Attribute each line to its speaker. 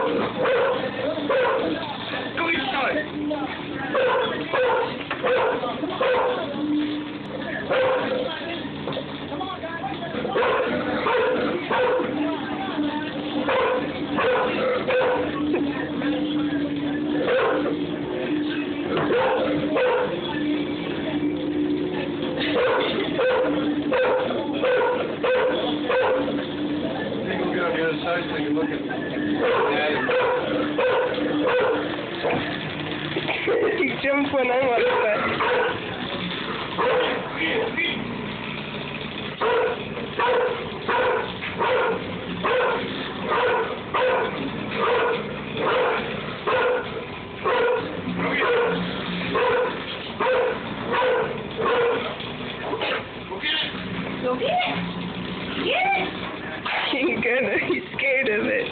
Speaker 1: Go inside. On the other side so you can look at
Speaker 2: He jumped when I watched that.
Speaker 3: Go get it! Get it!
Speaker 2: He's gonna. He's scared of it.